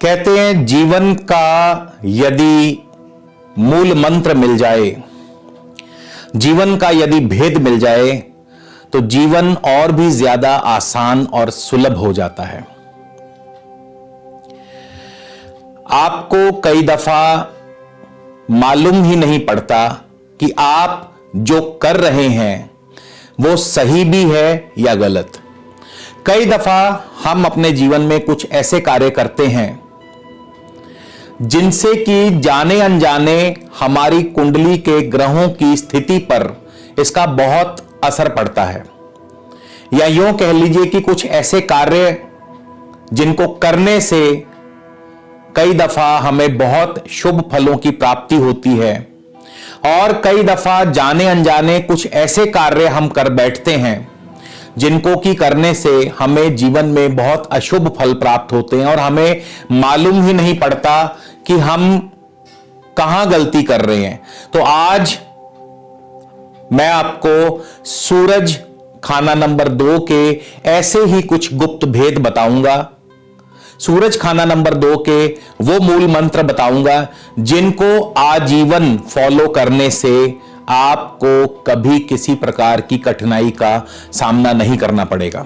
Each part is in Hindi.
कहते हैं जीवन का यदि मूल मंत्र मिल जाए, जीवन का यदि भेद मिल जाए तो जीवन और भी ज्यादा आसान और सुलभ हो जाता है। आपको कई दफा मालूम ही नहीं पड़ता कि आप जो कर रहे हैं वो सही भी है या गलत। कई दफा हम अपने जीवन में कुछ ऐसे कार्य करते हैं जिनसे कि जाने अनजाने हमारी कुंडली के ग्रहों की स्थिति पर इसका बहुत असर पड़ता है, या यूं कह लीजिए कि कुछ ऐसे कार्य जिनको करने से कई दफा हमें बहुत शुभ फलों की प्राप्ति होती है, और कई दफा जाने अनजाने कुछ ऐसे कार्य हम कर बैठते हैं जिनको की करने से हमें जीवन में बहुत अशुभ फल प्राप्त होते हैं और हमें मालूम ही नहीं पड़ता कि हम कहां गलती कर रहे हैं। तो आज मैं आपको सूरज खाना नंबर 2 के ऐसे ही कुछ गुप्त भेद बताऊंगा, सूरज खाना नंबर 2 के वो मूल मंत्र बताऊंगा जिनको आजीवन फॉलो करने से आपको कभी किसी प्रकार की कठिनाई का सामना नहीं करना पड़ेगा।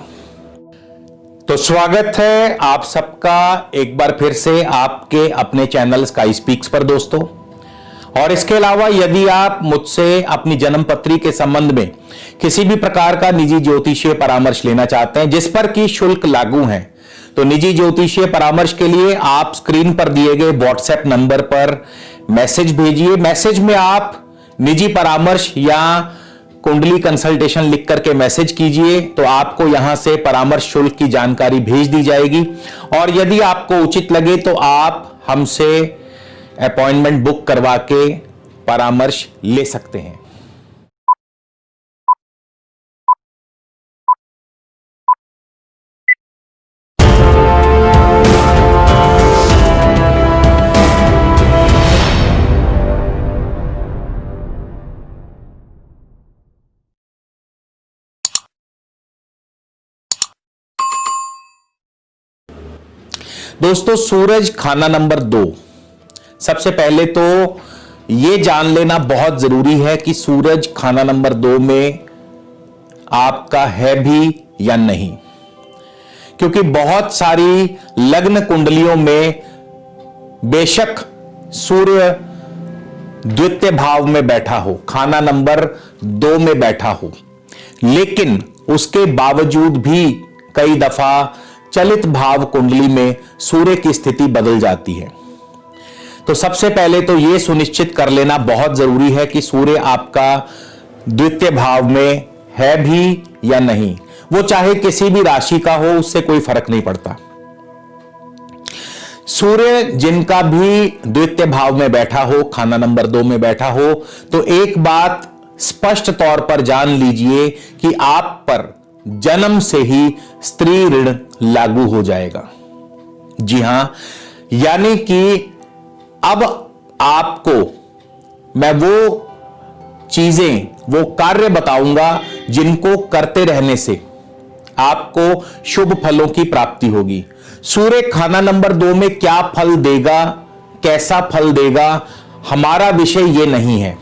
तो स्वागत है आप सबका एक बार फिर से आपके अपने चैनल स्काई स्पीक्स पर दोस्तों। और इसके अलावा यदि आप मुझसे अपनी जन्म पत्री के संबंध में किसी भी प्रकार का निजी ज्योतिषीय परामर्श लेना चाहते हैं जिस पर की शुल्क लागू है, तो निजी ज्योतिषीय परामर्श के लिए आप स्क्रीन पर दिए गए व्हाट्सएप नंबर पर मैसेज भेजिए। मैसेज में आप निजी परामर्श या कुंडली कंसल्टेशन लिख करके मैसेज कीजिए, तो आपको यहां से परामर्श शुल्क की जानकारी भेज दी जाएगी। और यदि आपको उचित लगे तो आप हमसे अपॉइंटमेंट बुक करवा के परामर्श ले सकते हैं। दोस्तों, सूरज खाना नंबर 2, सबसे पहले तो यह जान लेना बहुत जरूरी है कि सूरज खाना नंबर 2 में आपका है भी या नहीं, क्योंकि बहुत सारी लग्न कुंडलियों में बेशक सूर्य द्वितीय भाव में बैठा हो, खाना नंबर 2 में बैठा हो, लेकिन उसके बावजूद भी कई दफा चलित भाव कुंडली में सूर्य की स्थिति बदल जाती है। तो सबसे पहले तो यह सुनिश्चित कर लेना बहुत जरूरी है कि सूर्य आपका द्वितीय भाव में है भी या नहीं। वो चाहे किसी भी राशि का हो, उससे कोई फर्क नहीं पड़ता। सूर्य जिनका भी द्वितीय भाव में बैठा हो, खाना नंबर 2 में बैठा हो, तो एक बात स्पष्ट तौर पर जान लीजिए कि आप पर जन्म से ही स्त्री ऋण लागू हो जाएगा। जी हां, यानी कि अब आपको मैं वो चीजें, वो कार्य बताऊंगा जिनको करते रहने से आपको शुभ फलों की प्राप्ति होगी। सूर्य खाना नंबर 2 में क्या फल देगा, कैसा फल देगा, हमारा विषय ये नहीं है।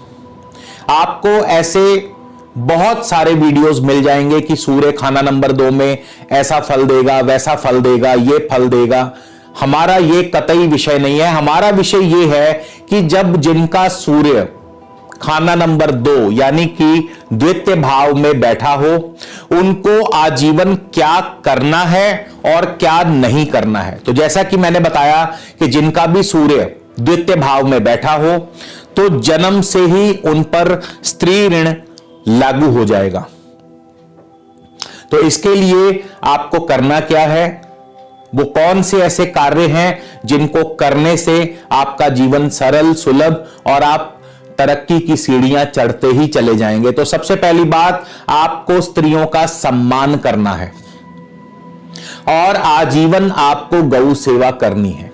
आपको ऐसे बहुत सारे वीडियोस मिल जाएंगे कि सूर्य खाना नंबर 2 में ऐसा फल देगा, वैसा फल देगा, ये फल देगा। हमारा ये कतई विषय नहीं है। हमारा विषय ये है कि जब जिनका सूर्य खाना नंबर 2 यानी कि द्वितीय भाव में बैठा हो, उनको आजीवन क्या करना है और क्या नहीं करना है। तो जैसा कि मैंने बताया कि जिनका भी सूर्य द्वितीय भाव में बैठा हो, तो जन्म से ही उन पर स्त्री ऋण लागू हो जाएगा। तो इसके लिए आपको करना क्या है, वो कौन से ऐसे कार्य हैं जिनको करने से आपका जीवन सरल, सुलभ और आप तरक्की की सीढ़ियां चढ़ते ही चले जाएंगे। तो सबसे पहली बात, आपको स्त्रियों का सम्मान करना है और आजीवन आपको गौ सेवा करनी है।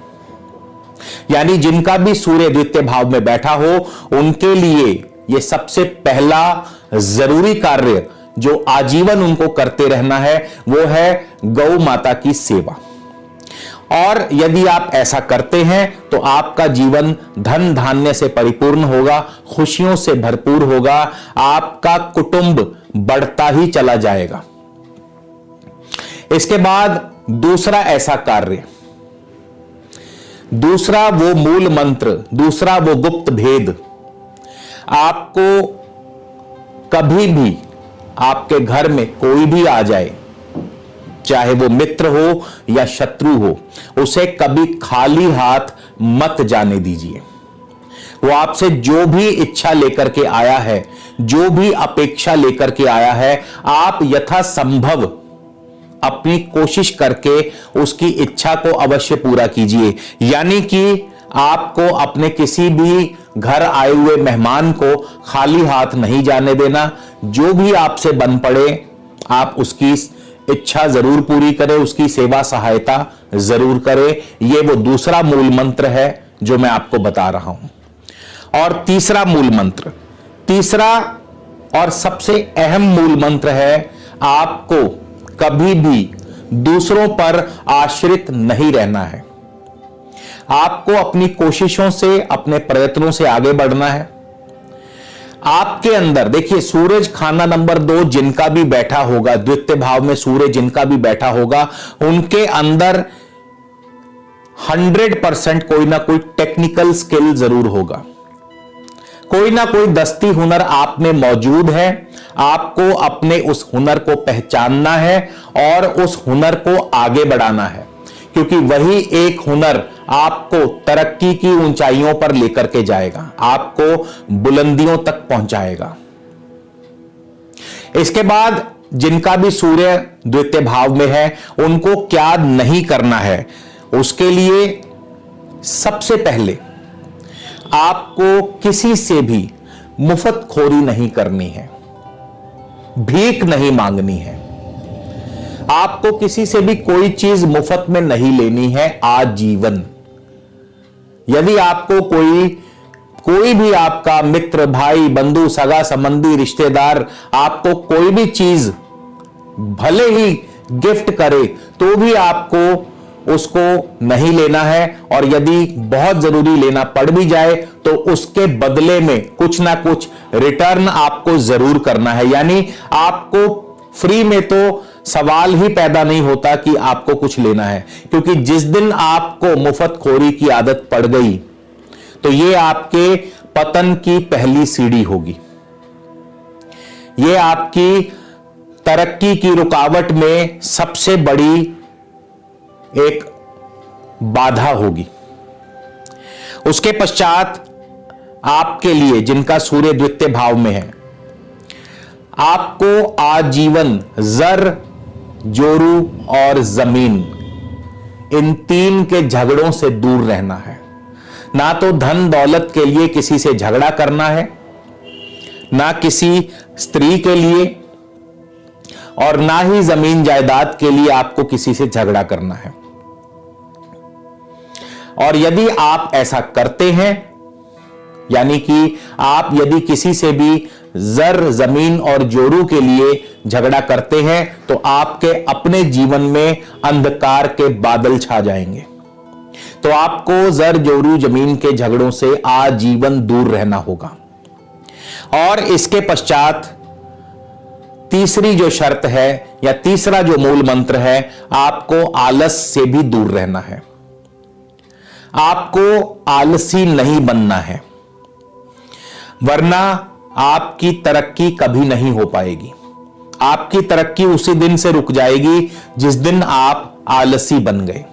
यानी जिनका भी सूर्य द्वितीय भाव में बैठा हो, उनके लिए यह सबसे पहला जरूरी कार्य जो आजीवन उनको करते रहना है, वो है गौ माता की सेवा। और यदि आप ऐसा करते हैं तो आपका जीवन धन धान्य से परिपूर्ण होगा, खुशियों से भरपूर होगा, आपका कुटुंब बढ़ता ही चला जाएगा। इसके बाद दूसरा ऐसा कार्य, दूसरा वो मूल मंत्र, दूसरा वो गुप्त भेद, आपको कभी भी आपके घर में कोई भी आ जाए, चाहे वो मित्र हो या शत्रु हो, उसे कभी खाली हाथ मत जाने दीजिए। वो आपसे जो भी इच्छा लेकर के आया है, जो भी अपेक्षा लेकर के आया है, आप यथासंभव अपनी कोशिश करके उसकी इच्छा को अवश्य पूरा कीजिए। यानी कि आपको अपने किसी भी घर आए हुए मेहमान को खाली हाथ नहीं जाने देना। जो भी आपसे बन पड़े आप उसकी इच्छा जरूर पूरी करें, उसकी सेवा सहायता जरूर करें। यह वो दूसरा मूल मंत्र है जो मैं आपको बता रहा हूं। और तीसरा मूल मंत्र, तीसरा और सबसे अहम मूल मंत्र है, आपको कभी भी दूसरों पर आश्रित नहीं रहना है। आपको अपनी कोशिशों से, अपने प्रयत्नों से आगे बढ़ना है। आपके अंदर देखिए, सूरज खाना नंबर 2 जिनका भी बैठा होगा, द्वितीय भाव में सूर्य जिनका भी बैठा होगा, उनके अंदर 100% कोई ना कोई टेक्निकल स्किल जरूर होगा। कोई ना कोई दस्ती हुनर आप में मौजूद है। आपको अपने उस हुनर को पहचानना है और उस हुनर को आगे बढ़ाना है, क्योंकि वही एक हुनर आपको तरक्की की ऊंचाइयों पर लेकर के जाएगा, आपको बुलंदियों तक पहुंचाएगा। इसके बाद जिनका भी सूर्य द्वितीय भाव में है, उनको क्या नहीं करना है, उसके लिए सबसे पहले आपको किसी से भी मुफ्तखोरी नहीं करनी है, भीख नहीं मांगनी है। आपको किसी से भी कोई चीज मुफ्त में नहीं लेनी है आजीवन। यदि आपको कोई भी आपका मित्र, भाई, बंधु, सगा संबंधी, रिश्तेदार आपको कोई भी चीज भले ही गिफ्ट करे तो भी आपको उसको नहीं लेना है, और यदि बहुत जरूरी लेना पड़ भी जाए तो उसके बदले में कुछ ना कुछ रिटर्न आपको जरूर करना है। यानी आपको फ्री में तो सवाल ही पैदा नहीं होता कि आपको कुछ लेना है, क्योंकि जिस दिन आपको मुफ्तखोरी की आदत पड़ गई तो यह आपके पतन की पहली सीढ़ी होगी। यह आपकी तरक्की की रुकावट में सबसे बड़ी एक बाधा होगी। उसके पश्चात आपके लिए जिनका सूर्य द्वितीय भाव में है, आपको आजीवन जर, जोरू और जमीन, इन 3 के झगड़ों से दूर रहना है। ना तो धन दौलत के लिए किसी से झगड़ा करना है, ना किसी स्त्री के लिए, और ना ही जमीन जायदाद के लिए आपको किसी से झगड़ा करना है। और यदि आप ऐसा करते हैं, यानी कि आप यदि किसी से भी जर, जमीन और जोरू के लिए झगड़ा करते हैं, तो आपके अपने जीवन में अंधकार के बादल छा जाएंगे। तो आपको जर, जोरू, जमीन के झगड़ों से आजीवन दूर रहना होगा। और इसके पश्चात तीसरी जो शर्त है, या तीसरा जो मूल मंत्र है, आपको आलस से भी दूर रहना है। आपको आलसी नहीं बनना है, वरना आपकी तरक्की कभी नहीं हो पाएगी। आपकी तरक्की उसी दिन से रुक जाएगी जिस दिन आप आलसी बन गए।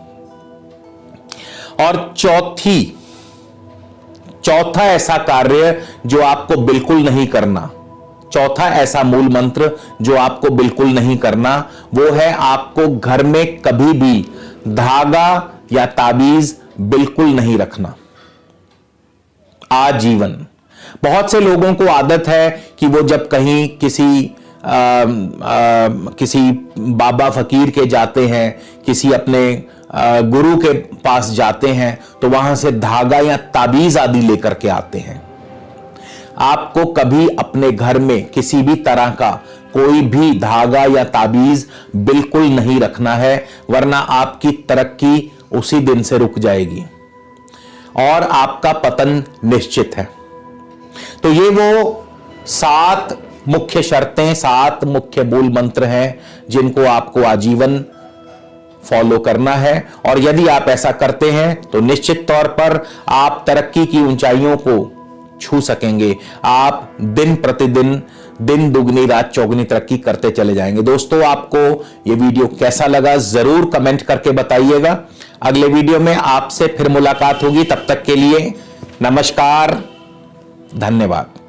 और चौथा ऐसा कार्य जो आपको बिल्कुल नहीं करना, चौथा ऐसा मूल मंत्र जो आपको बिल्कुल नहीं करना, वो है आपको घर में कभी भी धागा या ताबीज बिल्कुल नहीं रखना आजीवन। बहुत से लोगों को आदत है कि वो जब कहीं किसी बाबा फकीर के जाते हैं, किसी अपने गुरु के पास जाते हैं, तो वहां से धागा या ताबीज आदि लेकर के आते हैं। आपको कभी अपने घर में किसी भी तरह का कोई भी धागा या ताबीज बिल्कुल नहीं रखना है, वरना आपकी तरक्की उसी दिन से रुक जाएगी और आपका पतन निश्चित है। तो ये वो 7 मुख्य शर्तें, 7 मुख्य मूल मंत्र हैं जिनको आपको आजीवन फॉलो करना है। और यदि आप ऐसा करते हैं तो निश्चित तौर पर आप तरक्की की ऊंचाइयों को छू सकेंगे। आप दिन प्रतिदिन, दिन दुगनी रात चौगुनी तरक्की करते चले जाएंगे। दोस्तों, आपको यह वीडियो कैसा लगा जरूर कमेंट करके बताइएगा। अगले वीडियो में आपसे फिर मुलाकात होगी। तब तक के लिए नमस्कार, धन्यवाद।